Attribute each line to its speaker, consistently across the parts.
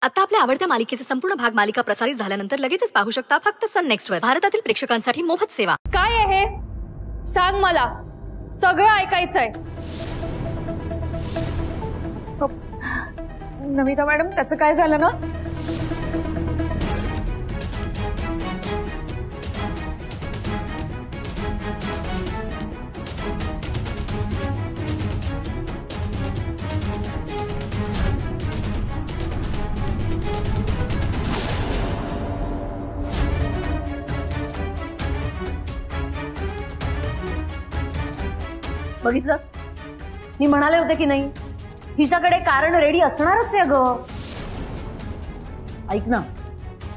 Speaker 1: आता आपल्या आवडत्या मालिकेचे संपूर्ण भाग मालिका प्रसारित झाल्यानंतर लगेचच पाहू शकता फक्त सन नेक्स्ट वर। भारतातील प्रेक्षकांसाठी मोफत सेवा।
Speaker 2: काय आहे सांग मला, सगळं ऐकायचंय।
Speaker 3: नमिता मॅडम, त्याचं काय झालं ना?
Speaker 4: बघितलं, मी म्हणाले होते की नाही, हिच्याकडे कारण रेडी असणारच आहे ग। ऐक ना,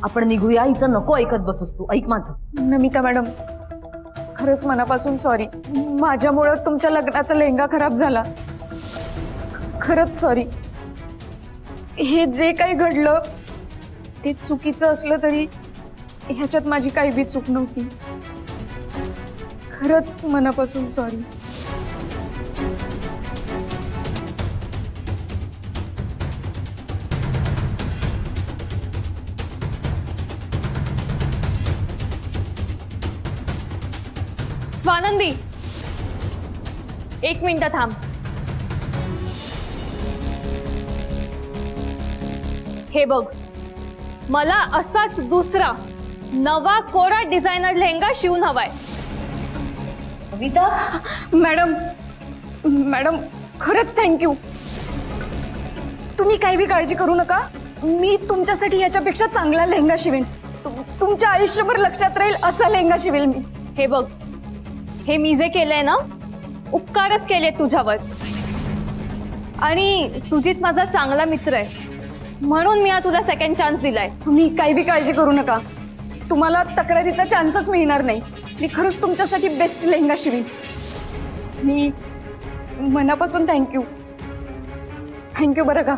Speaker 4: आपण निघूया, हिचं नको ऐकत बसूस तू, ऐक माझं।
Speaker 3: नमिता मॅडम, खरंच मनापासून सॉरी, माझ्यामुळे तुमच्या लग्नाचा लेहंगा खराब झाला, खरंच सॉरी। हे जे काही घडलं ते चुकीचं असलं तरी ह्याच्यात माझी काही बी चूक नव्हती, खरंच मनापासून सॉरी।
Speaker 2: स्वानंदी, एक मिनिट थांब। हे बघ, मला असाच दुसरा नवा कोरा डिझायनर लेहंगा शिवून हवाय।
Speaker 4: कविता
Speaker 3: मॅडम, मॅडम खरंच थँक्यू, तुम्ही काही बी काळजी करू नका, मी तुमच्यासाठी याच्यापेक्षा चांगला लेहंगा शिवेन, तुमच्या आयुष्यभर लक्षात राहील असा लेहंगा शिवेल मी।
Speaker 2: हे बघ, हे मी जे केलंय ना, उपकारच केले तुझ्यावर, आणि सुजित माझा चांगला मित्र आहे म्हणून मी तुला सेकंड चान्स दिलाय।
Speaker 3: तुम्ही काही बी काळजी करू नका, तुम्हाला तक्रारीचा चान्सच मिळणार नाही, मी खरंच तुमच्यासाठी बेस्ट लेहंगा शिवीन। मी मनापासून थँक्यू, थँक्यू बरं का।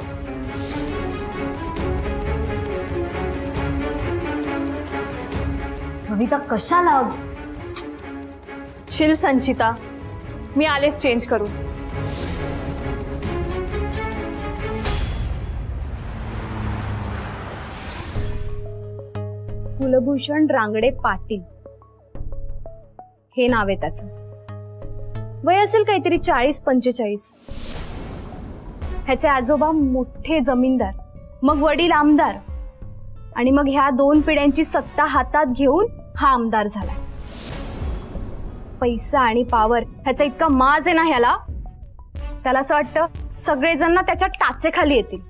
Speaker 4: कविता कशाला?
Speaker 2: शिल संचिता, मी आलेच चेंज करू।
Speaker 5: कुलभूषण रांगडे पाटील हे नाव आहे त्याचं। वय असेल काहीतरी 40-45। ह्याचे आजोबा मोठे जमीनदार, मग वडील आमदार, आणि मग ह्या 2 पिढ्यांची सत्ता हातात घेऊन हा आमदार झालाय। पैसा आणि पावर ह्याचा इतका माज आहे ना ह्याला, त्याला असं वाटतं सगळेजण ना त्याच्या टाचेखाली येतील।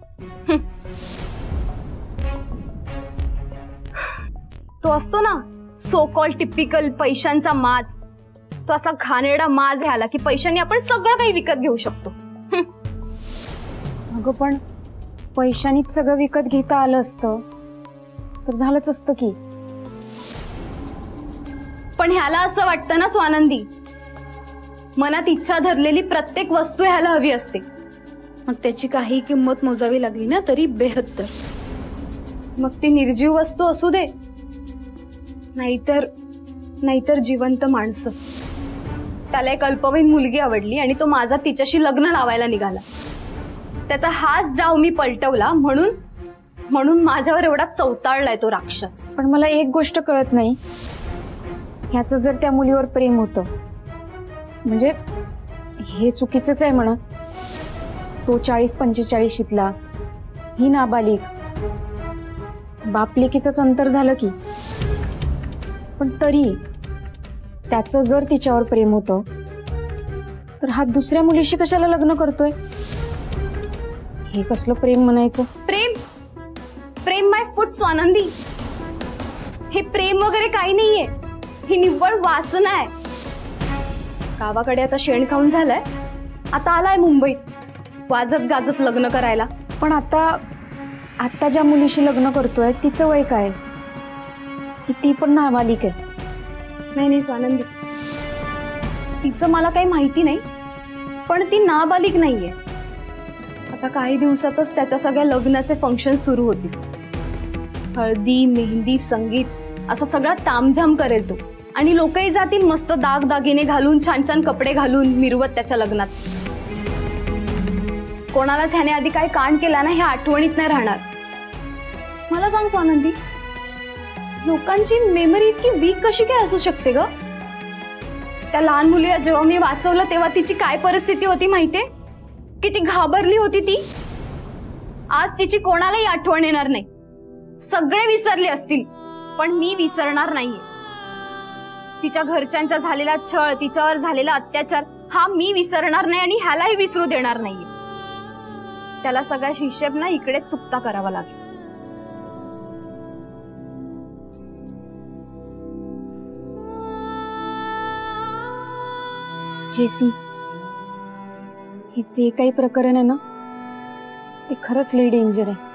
Speaker 5: तो असतो ना सो कॉल टिपिकल पैशांचा माज, तो असा घाणेरडा माज ह्याला की पैशांनी आपण सगळं काही विकत घेऊ शकतो।
Speaker 3: अगं पण पैशांनीच सगळं विकत घेता आलं असतं तर झालंच असतं की।
Speaker 5: पण ह्याला असं वाटतं ना स्वानंदी, मनात इच्छा धरलेली प्रत्येक वस्तू ह्याला हवी असते, मग त्याची काही किंमत मोजावी लागली ना तरी बेहत्तर। मग ती निर्जीव वस्तू असू दे, नाहीतर जिवंत माणसं। त्याला एक अल्पवयीन मुलगी आवडली आणि तो माझा तिच्याशी लग्न लावायला निघाला। त्याचा हाच डाव मी पलटवला, म्हणून माझ्यावर एवढा चौताळलाय तो राक्षस।
Speaker 3: पण मला एक गोष्ट कळत नाही, ह्याचं जर त्या मुलीवर प्रेम होतं, म्हणजे हे चुकीचंच आहे म्हणा। तो 40-45ला, ही नाबालिक, बापलेकीचंच अंतर झालं की। पण तरी त्याचं जर तिच्यावर प्रेम होतं तर हा दुसऱ्या मुलीशी कशाला लग्न करतोय? हे कसलं प्रेम म्हणायचं?
Speaker 5: प्रेम माय फूट स्वानंदी, हे प्रेम वगैरे काही नाहीये, ही निव्वळ वासना आहे। गावाकडे आता शेण खाऊन झालाय, आता आलाय मुंबईत वाजत गाजत लग्न करायला।
Speaker 3: पण आता ज्या मुलीशी लग्न करतोय तिचं वय काय? की ती पण नाबालिक आहे?
Speaker 5: नाही स्वानंदी, तिचं मला काही माहिती नाही, पण ती नाबालिक नाहीये। आता काही दिवसातच त्याच्या सगळ्या लग्नाचे फंक्शन सुरू होतील, हळदी, मेहंदी, संगीत असा सगळा तामझाम करेल तो, आणि लोकही जातील मस्त दागदागिने घालून, छान छान कपडे घालून मिरवत त्याच्या लग्नात। कोणालाच ह्याने आधी काय कांड केला ना हे आठवणीत नाही राहणार, मला सांग स्वानंदी, लोकांची मेमरी इतकी वीक कशी काय असू शकते ग? त्या लहान मुलीला जेव्हा मी वाचवलं तेव्हा तिची काय परिस्थिती होती माहितीये? किती घाबरली होती ती. आज तिची कोणालाही आठवण येणार नाही. सगळे विसरले असतील, पण मी विसरणार नाहीये. तिच्या घरच्यांचा झालेला छळ, तिच्यावर झालेला अत्याचार हा मी विसरणार नाही आणि ह्यालाही विसरू देणार नाहीये. त्याला सगळा हिशेब ना इकडे चुकता करावा लागेल. जेसी, हे जे काही प्रकरण आहे ना ते खरंच लई डेंजर आहे.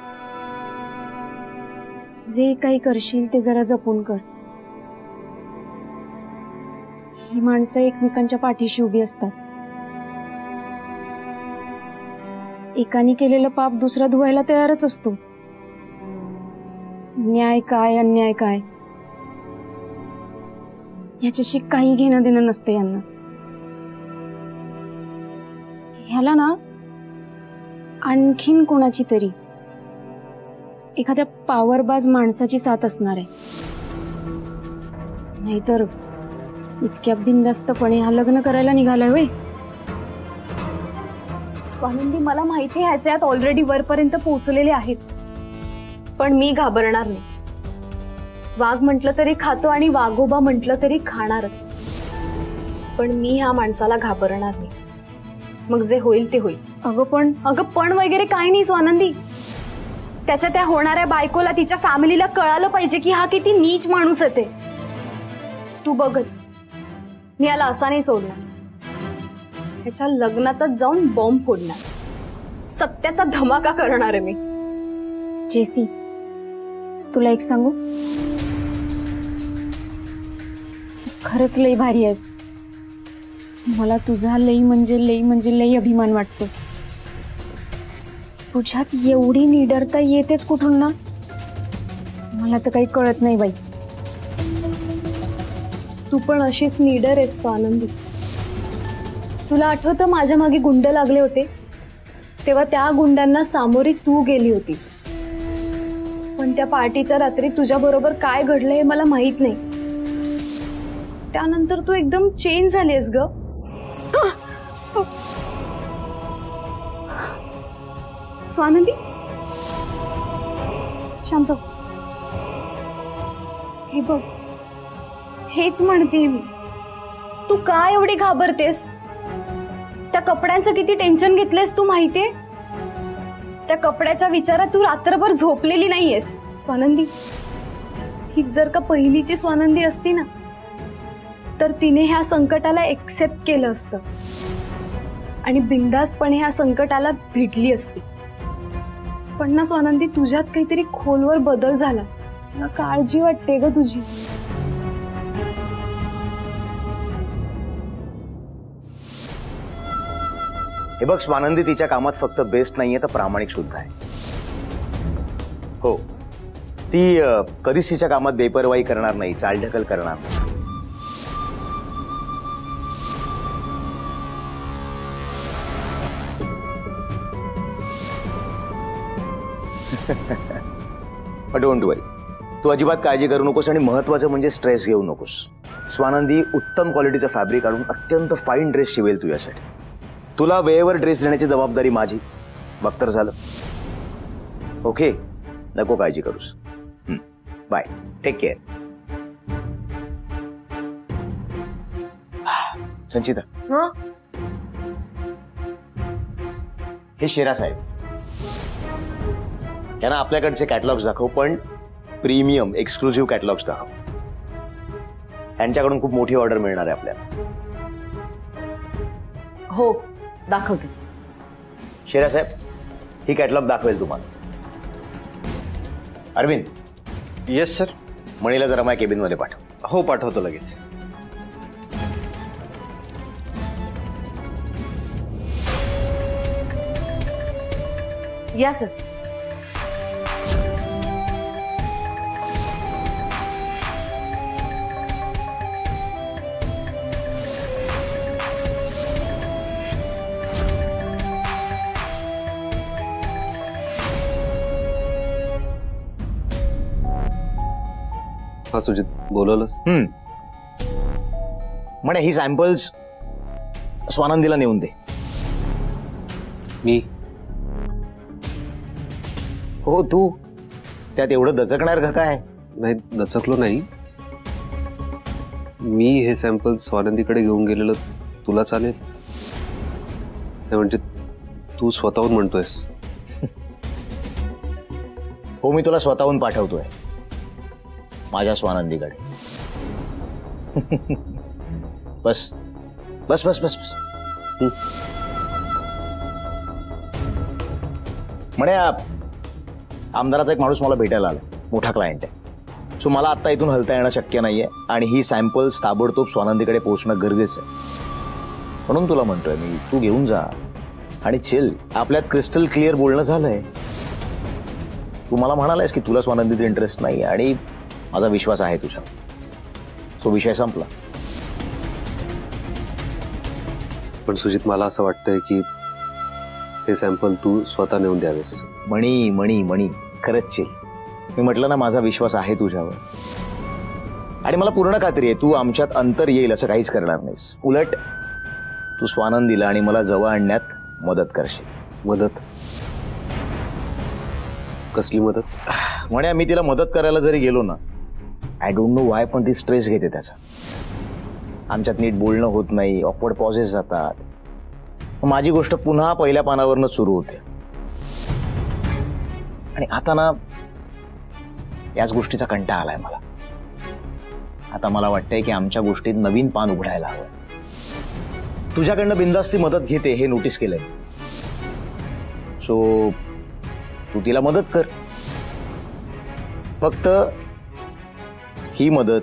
Speaker 5: जे काही करशील ते जरा जपून कर. ही माणसं एकमेकांच्या पाठीशी उभी असतात. एकाने केलेलं पाप दुसरा धुवायला तयारच असतो. न्याय काय अन्याय काय याच्याशी काही घेणं देणं नसते यांना. ह्याला ना आणखीन कोणाची तरी एखाद्या पावरबाज माणसाची साथ असणार आहे. नाहीतर इतक्या बिनधास्तपणे हा लग्न करायला निघालाय वय. स्वानंदी, मला माहिती आहे ह्याचे यात ऑलरेडी वरपर्यंत पोहोचलेले आहेत, पण मी घाबरणार नाही. वाघ म्हटलं तरी खातो आणि वाघोबा म्हटलं तरी खाणारच. पण मी ह्या माणसाला घाबरणार नाही. मग जे होईल ते होईल. अगं पण वगैरे काही नाही स्वानंदी. त्याच्या त्या होणाऱ्या बायकोला, तिच्या फॅमिलीला कळालं पाहिजे की हा किती नीच माणूस आहे ते. तू बघच, मी याला असा नाही सोडणार. ह्याच्या लग्नातच जाऊन बॉम्ब फोडणार, सत्याचा धमाका करणार आहे मी. जेसी, तुला एक सांगू, खरंच लई भारी आहेस. मला तुझा लई म्हणजे लई अभिमान वाटतो. तुझ्यात एवढी निडरता येतेच कुठून ना, मला तर काही कळत नाही बाई. तू पण अशीच निडर आहेस स्वानंदी. तुला आठवतं माझ्या मागे गुंड लागले होते तेव्हा त्या गुंडांना सामोरी तू गेली होतीस. पण त्या पार्टीच्या रात्री तुझ्या बरोबर काय घडलं हे मला माहित नाही. त्यानंतर तू एकदम चेंज झालीस ग. स्वानंदी, शांत. हे बघ, हेच म्हणते मी. तू का एवढी घाबरतेस? त्या कपड्यांचं किती टेन्शन घेतलेस तू माहितीये? त्या कपड्याच्या विचारात तू रात्रभर झोपलेली नाहीयेस. स्वानंदी, ही जर का पहिलीची स्वानंदी असती ना, तर तिने ह्या संकटाला एक्सेप्ट केलं असतं आणि बिंदासपणे ह्या संकटाला भिडली असती. पण ना स्वानंदी, तुझ्यात काहीतरी खोलवर बदल झाला. मला काळजी वाटते ग तुझी.
Speaker 6: हे बघ स्वानंदी तिच्या कामात फक्त बेस्ट नाहीये तर प्रामाणिक सुद्धा आहे. हो, ती कधीच तिच्या कामात बेपरवाई करणार नाही, चालढकल करणार नाही. डोंट वरी, तू अजिबात काळजी करू नकोस आणि महत्वाचं म्हणजे स्ट्रेस घेऊ नकोस. स्वानंदी उत्तम क्वालिटीचं फॅब्रिक काढून अत्यंत फाईन ड्रेस शिवेल तुझ्यासाठी. तुला वेळेवर ड्रेस देण्याची जबाबदारी माझी. बघ तर झालं. ओके, नको काळजी करूस. Bye, take care. संचिता, हे शेरा साहेब, यांना आपल्याकडचे कॅटलॉग्स दाखव, पण प्रीमियम एक्सक्लुझिव्ह कॅटलॉग्स दाखव. यांच्याकडून खूप मोठी ऑर्डर मिळणार आहे आपल्याला.
Speaker 4: हो, दाखवते.
Speaker 6: शेरा साहेब, ही कॅटलॉग दाखवेल तुम्हाला. अरविंद.
Speaker 7: Yes sir.
Speaker 6: मणीला जरा माझ्या केबिन मध्ये पाठव.
Speaker 7: हो, पाठवतो लगेच.
Speaker 4: या सर.
Speaker 8: हा सुजित, बोलवलंस?
Speaker 6: म्हणे ही सॅम्पल्स स्वानंदीला नेऊन दे.
Speaker 8: मी?
Speaker 6: हो तू. त्यात एवढं दचकणार का काय?
Speaker 8: नाही, दचकलो नाही. मी हे सॅम्पल स्वानंदीकडे घेऊन गेलेलं तुला चालेल? म्हणजे तू स्वतःहून म्हणतोयस?
Speaker 6: हो, मी तुला स्वतःहून पाठवतोय माझ्या स्वानंदीकडे. बस बस बस बस बस. म्हणे आमदाराचा एक माणूस मला भेटायला आला, मोठा क्लायंट आहे. सो मला आता इथून हलता येणं शक्य नाहीये आणि ही सॅम्पल्स ताबडतोब स्वानंदीकडे पोहोचणं गरजेचं आहे. म्हणून तुला म्हणतोय मी, तू घेऊन जा आणि चिल. आपल्यात क्रिस्टल क्लिअर बोलणं झालंय. तू मला म्हणालायस की तुला स्वानंदीत इंटरेस्ट नाही आणि माझा विश्वास आहे तुझ्या. सो विषय संपला.
Speaker 8: पण सुजित, मला असं वाटतंय की हे सॅम्पल तू स्वतः नेऊन द्यावेस.
Speaker 6: मणी मणी मणी, खरंच चिल. मी म्हटलं ना, माझा विश्वास आहे तुझ्यावर आणि मला पूर्ण खात्री आहे तू आमच्यात अंतर येईल असं काहीच करणार नाहीस. उलट तू स्वानंदीला आणि मला जवळ आणण्यात मदत करशील.
Speaker 8: मदत? कसली मदत?
Speaker 6: म्हणे मी तिला मदत करायला जरी गेलो ना, आय डोंट नो वाय, पण ती स्ट्रेस घेते त्याचा. आमच्यात नीट बोलणं होत नाही, ऑकवर्ड पॉजेस जातात. माझी गोष्ट पुन्हा पहिल्या पानावरनं सुरू होते आणि आता ना याच गोष्टीचा कंटाळा आलाय मला. आता मला वाटतंय की आमच्या गोष्टीत नवीन पान उघडायला हवं. तुझ्याकडनं बिनधास्ती मदत घेते हे नोटीस केलंय. सो तू तिला मदत कर. फक्त ही मदत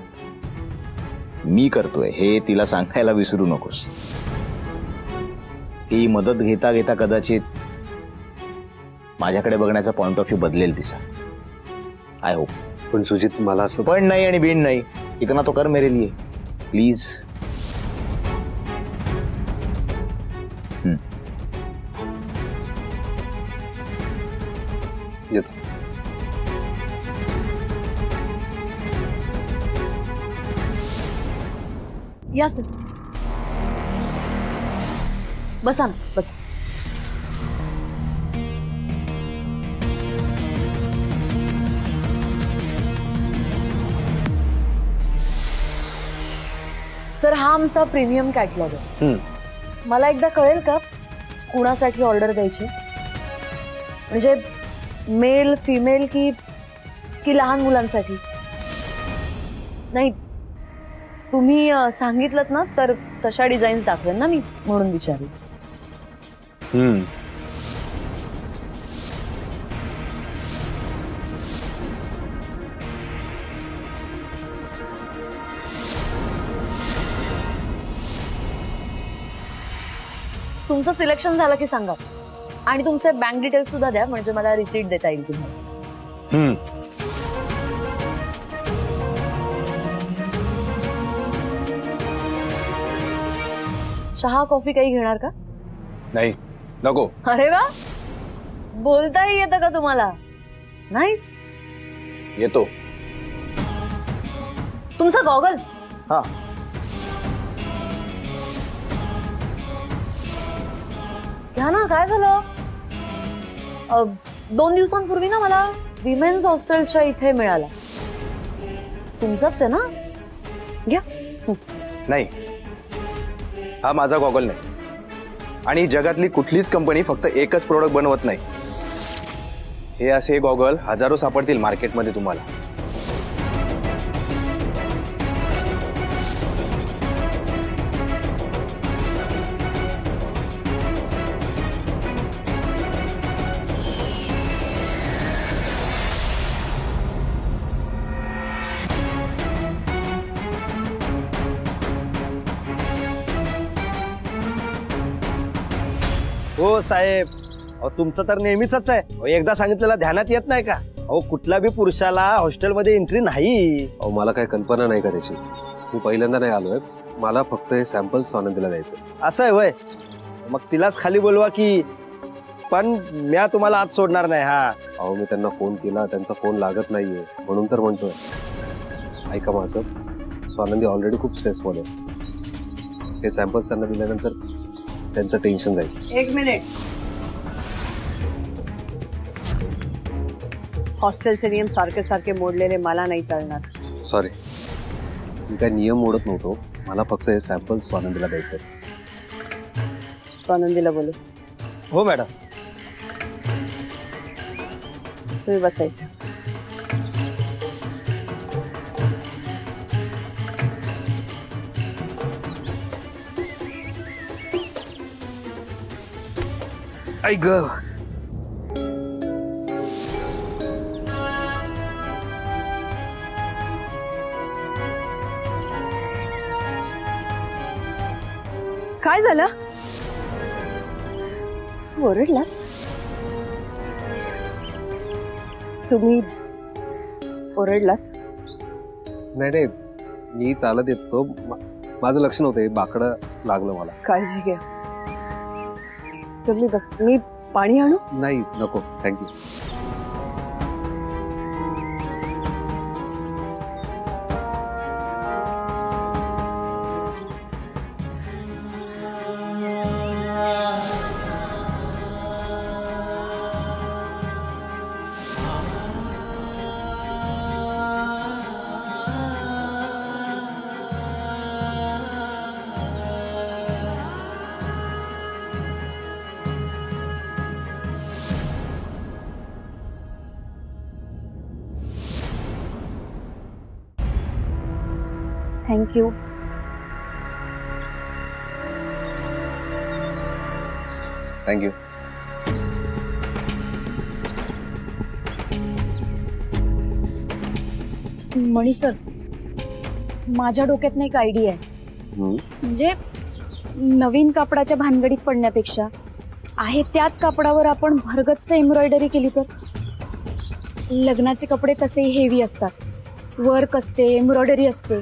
Speaker 6: मी करतोय हे तिला सांगायला विसरू नकोस. ती मदत घेता घेता कदाचित माझ्याकडे बघण्याचा पॉइंट ऑफ व्ह्यू बदलेल तिचा. I hope.
Speaker 8: पण सुजित, मला असं
Speaker 6: पण नाही आणि बिन नाही. इतना तो कर मेरे लिए प्लीज.
Speaker 8: येतो.
Speaker 4: या सर, बसा ना, बसा. सर, हा आमचा प्रीमियम कॅटलॉग आहे. मला एकदा कळेल का कुणासाठी ऑर्डर द्यायची? म्हणजे मेल, फिमेल की लहान मुलांसाठी? नाही, तुम्ही सांगितलं ना तर तशा डिझाईन्स दाखवेन ना मी, म्हणून विचारलं. तुमचं सिलेक्शन झालं की सांगा आणि तुमचे बँक डिटेल्स सुद्धा द्या, म्हणजे मला रिसीट देता येईल तुम्हाला. चहा कॉफी काही घेणार का?
Speaker 7: नाही, नको.
Speaker 4: अरे वा, बोलताही येतं का तुम्हाला? नाईस.
Speaker 7: येतो.
Speaker 4: तुमचा गॉगल?
Speaker 6: हा.
Speaker 4: घ्या ना. काय झालं? 2 दिवसांपूर्वी ना मला विमेन्स हॉस्टेलच्या इथे मिळाला. तुमचाच आहे ना? घ्या.
Speaker 7: नाही, हा माझा गॉगल नाही आणि जगातली कुठलीच कंपनी फक्त एकच प्रोडक्ट बनवत नाही. हे असे गॉगल हजारो सापडतील मार्केटमध्ये तुम्हाला. हो साहेब, तुमचं तर नेहमीच आहे. एकदा सांगितलेलं ध्यानात येत नाही का? अहो, कुठला बी पुरुषाला हॉस्टेलमध्ये एंट्री नाही.
Speaker 8: अहो, मला काही कल्पना नाही का त्याची. मी पहिल्यांदा नाही आलोय. मला फक्त हे सॅम्पल स्वानंदीला द्यायचं.
Speaker 7: असं आहे वय? मग तिलाच खाली बोलवा की. पण म्या तुम्हाला आज सोडणार नाही. हा,
Speaker 8: अहो, मी त्यांना फोन केला, त्यांचा फोन लागत नाहीये, म्हणून तर म्हणतोय. ऐका माझं, स्वानंदी ऑलरेडी खूप स्ट्रेसफुल आहे. हे सॅम्पल्स त्यांना दिल्यानंतर त्यांचं टेन्शन जाईल.
Speaker 9: एक मिनिट. हॉस्टेलचे नियम सारखे सारखे मोडलेले मला नाही चालणार.
Speaker 8: सॉरी, मी काय नियम मोडत नव्हतो. मला फक्त हे सॅम्पल स्वानंदीला द्यायचे.
Speaker 9: स्वानंदीला बोलू.
Speaker 6: हो मॅडम.
Speaker 9: तुम्ही बसायचं.
Speaker 8: ऐक
Speaker 9: काय झालं? तू ओरडलास? तुम्ही ओरडलात?
Speaker 8: नाही नाही, मी चालत येतो. माझं लक्ष नव्हतं, हे बाकडं लागलं मला.
Speaker 9: काळजी घ्या. तुम्ही बस. मी पाणी आणू?
Speaker 8: नाही नको, थँक्यू.
Speaker 9: थँक्यू.
Speaker 8: थँक्यू.
Speaker 5: मणी सर, माझ्या डोक्यात एक आयडिया आहे. म्हणजे नवीन कापडाच्या भानगडीत पडण्यापेक्षा आहे त्याच कापडावर आपण भरगच्च एम्ब्रॉयडरी केली तर. लग्नाचे कपडे तसेही हेवी असतात, वर्क असते, एम्ब्रॉयडरी असते.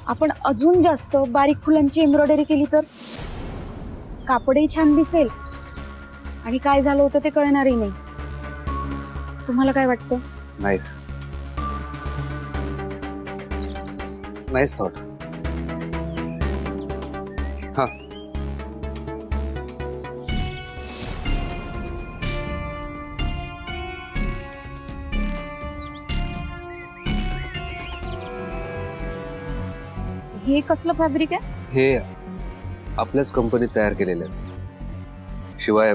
Speaker 5: आपण अजून जास्त बारीक फुलांची एम्ब्रॉयडरी केली तर कापडही छान दिसेल आणि काय झालं होतं ते कळणारही नाही. तुम्हाला काय वाटतं?
Speaker 8: Nice nice thought. हा,
Speaker 5: हे कसलं फॅब्रिक आहे?
Speaker 8: हे आपल्याच कंपनीत तयार केलेलं आहे. शिवाय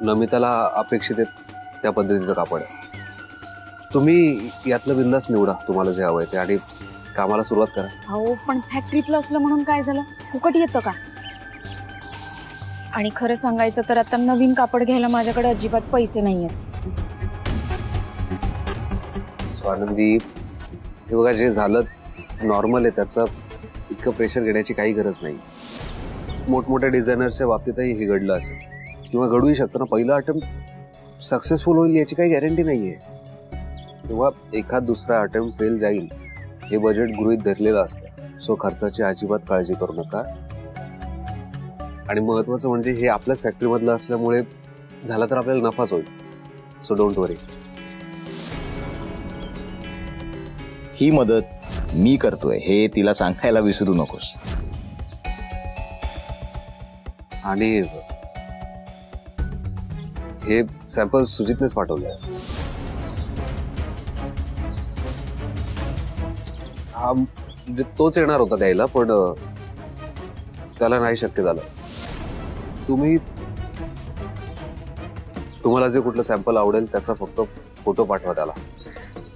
Speaker 8: नमिताला अपेक्षित त्या पद्धतीचं कापड आहे. तुम्ही यातलं बिंदास निवडा तुम्हाला जे हवंय ते आणि कामाला सुरुवात करा.
Speaker 5: हो, पण फॅक्टरीतलं असलं म्हणून काय झालं? फुकट येतं का? आणि खरं सांगायचं तर आता नवीन कापड घ्यायला माझ्याकडे अजिबात पैसे नाही आहेत.
Speaker 8: स्वानंदी, हे बघा, जे झालं नॉर्मल आहे, त्याचं इतकं प्रेशर घेण्याची काही गरज नाही. मोठमोठ्या डिझायनर्सच्या बाबतीतही हे घडलं असेल किंवा घडूही शकतं ना. पहिला अटेम्प्ट सक्सेसफुल होईल याची काही गॅरंटी नाहीये. किंवा एखाद दुसरा अटेम्प्ट फेल जाईल हे बजेट गृहीत धरलेलं असतं. सो खर्चाची अजिबात काळजी करू नका. आणि महत्वाचं म्हणजे हे आपल्याच फॅक्टरीमधलं असल्यामुळे झाला तर आपल्याला नफाच होईल. सो डोंट वरी.
Speaker 6: ही मदत मी करतोय हे तिला सांगायला विसरू नकोस.
Speaker 8: आणि हे सॅम्पल सुजितनेच पाठवले. हा, म्हणजे तोच येणार होता द्यायला, पण त्याला नाही शक्य झालं. तुम्हाला जे कुठलं सॅम्पल आवडेल त्याचा फक्त फोटो पाठवा त्याला.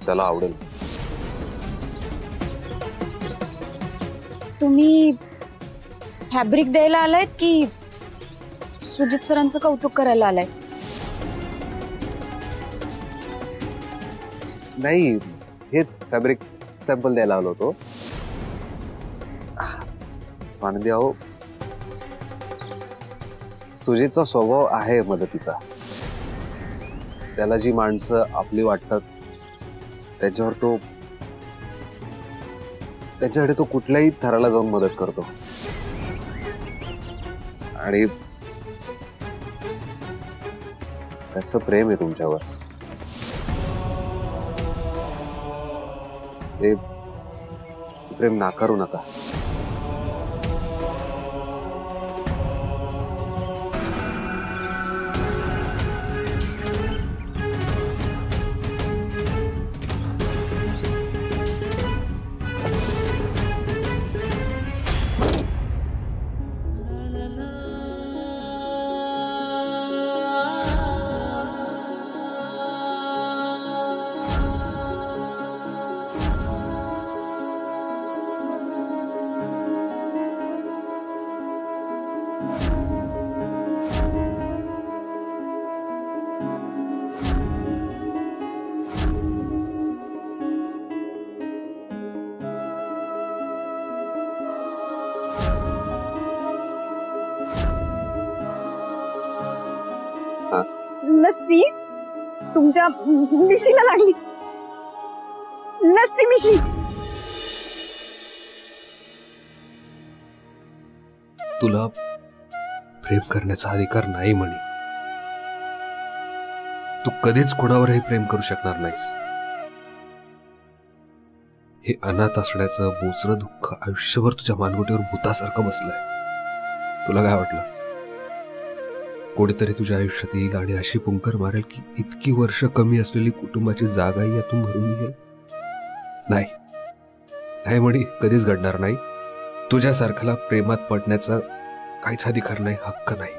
Speaker 8: त्याला आवडेल.
Speaker 5: तुम्ही फॅब्रिक द्यायला आलायत की सुजित सरांचं कौतुक करायला आलाय?
Speaker 8: नाही, हेच फॅब्रिक सॅम्पल द्यायला आलो होतो. स्वानंदी, अहो, सुजितचा स्वभाव आहे मदतीचा. त्याला जी माणसं आपली वाटतात त्याच्याकडे तो कुठल्याही थराला जाऊन मदत करतो. आणि त्याचं प्रेम आहे तुमच्यावर. प्रेम नाकारू नका.
Speaker 3: लस्सी तुमच्या मिशीला लागली. लस्सी मिशी.
Speaker 8: तुला प्रेम करण्याचा अधिकार नाही म्हणे. तू कधीच कोणावरही प्रेम करू शकणार नाहीस. हे अनाथ असण्याचं बोचरं दुःख आयुष्यभर तुझ्या मानगुटीवर भूतासारखं बसलंय. तुला काय वाटलं कोणीतरी तुझ्या आयुष्यात येईल आणि अशी पुंकर मारेल की इतकी वर्ष कमी असलेली कुटुंबाची जागाही यातून भरून निघेल? नाही नाही म्हणे, कधीच घडणार नाही. तुझ्यासारख्याला प्रेमात पडण्याचा काहीच अधिकार नाही, हक्क नाही.